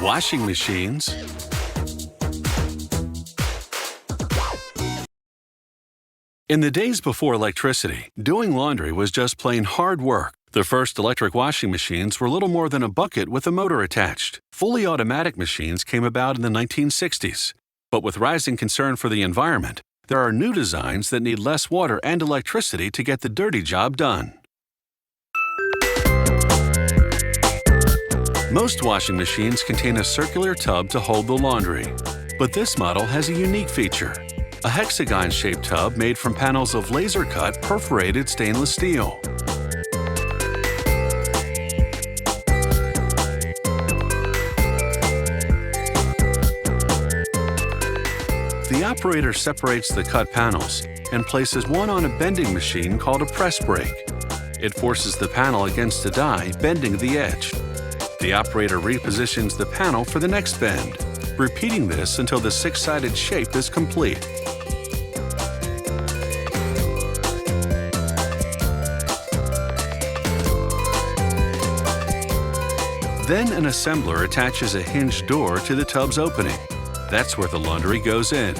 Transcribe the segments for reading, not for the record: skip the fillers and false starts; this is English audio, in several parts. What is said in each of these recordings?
washing machines, in the days before electricity, doing laundry was just plain hard work. The first electric washing machines were little more than a bucket with a motor attached. Fully automatic machines came about in the 1960s. But with rising concern for the environment, there are new designs that need less water and electricity to get the dirty job done. Most washing machines contain a circular tub to hold the laundry. But this model has a unique feature: a hexagon-shaped tub made from panels of laser-cut perforated stainless steel. The operator separates the cut panels and places one on a bending machine called a press brake. It forces the panel against a die, bending the edge. The operator repositions the panel for the next bend, repeating this until the six-sided shape is complete. Then an assembler attaches a hinged door to the tub's opening. That's where the laundry goes in.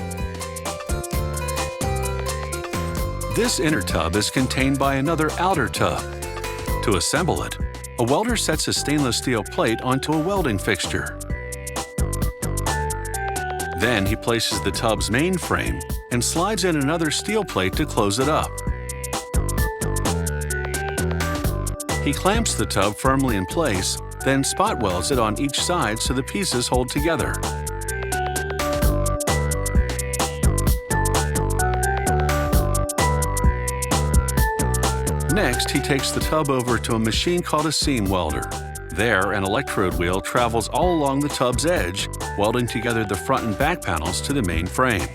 This inner tub is contained by another outer tub. To assemble it, a welder sets a stainless steel plate onto a welding fixture. Then he places the tub's main frame and slides in another steel plate to close it up. He clamps the tub firmly in place, then spot welds it on each side so the pieces hold together. Next, he takes the tub over to a machine called a seam welder. There, an electrode wheel travels all along the tub's edge, welding together the front and back panels to the main frame.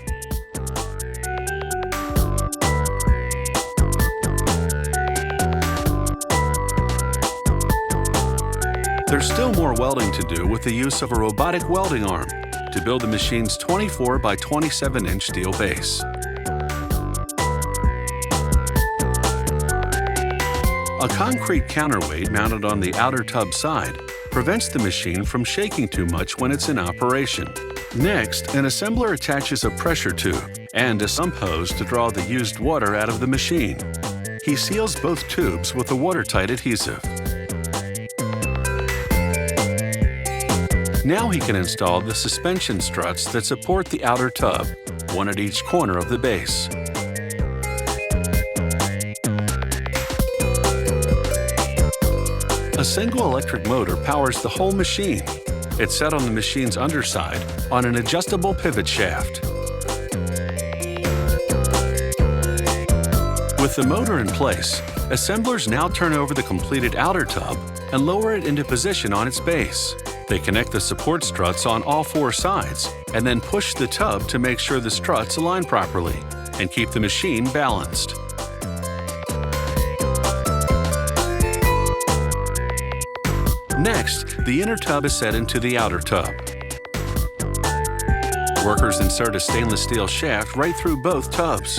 There's still more welding to do with the use of a robotic welding arm to build the machine's 24 by 27-inch steel base. A concrete counterweight mounted on the outer tub side prevents the machine from shaking too much when it's in operation. Next, an assembler attaches a pressure tube and a sump hose to draw the used water out of the machine. He seals both tubes with a watertight adhesive. Now he can install the suspension struts that support the outer tub, one at each corner of the base. A single electric motor powers the whole machine. It's set on the machine's underside on an adjustable pivot shaft. With the motor in place, assemblers now turn over the completed outer tub and lower it into position on its base. They connect the support struts on all four sides and then push the tub to make sure the struts align properly and keep the machine balanced. Next, the inner tub is set into the outer tub. Workers insert a stainless steel shaft right through both tubs.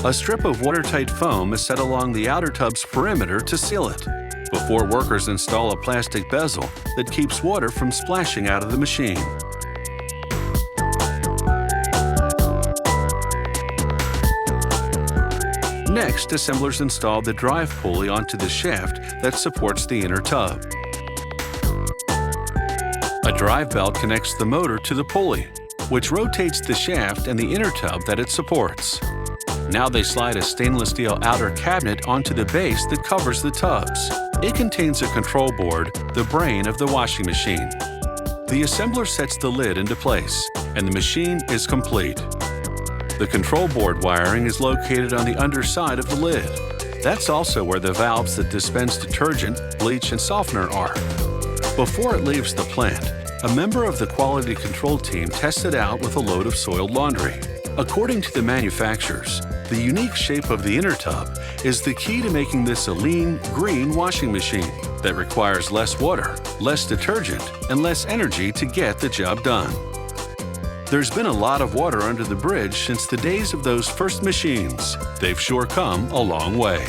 A strip of watertight foam is set along the outer tub's perimeter to seal it, before workers install a plastic bezel that keeps water from splashing out of the machine. Next, assemblers install the drive pulley onto the shaft that supports the inner tub. A drive belt connects the motor to the pulley, which rotates the shaft and the inner tub that it supports. Now they slide a stainless steel outer cabinet onto the base that covers the tubs. It contains a control board, the brain of the washing machine. The assembler sets the lid into place, and the machine is complete. The control board wiring is located on the underside of the lid. That's also where the valves that dispense detergent, bleach, and softener are. Before it leaves the plant, a member of the quality control team tests it out with a load of soiled laundry. According to the manufacturers, the unique shape of the inner tub is the key to making this a lean, green washing machine that requires less water, less detergent, and less energy to get the job done. There's been a lot of water under the bridge since the days of those first machines. They've sure come a long way.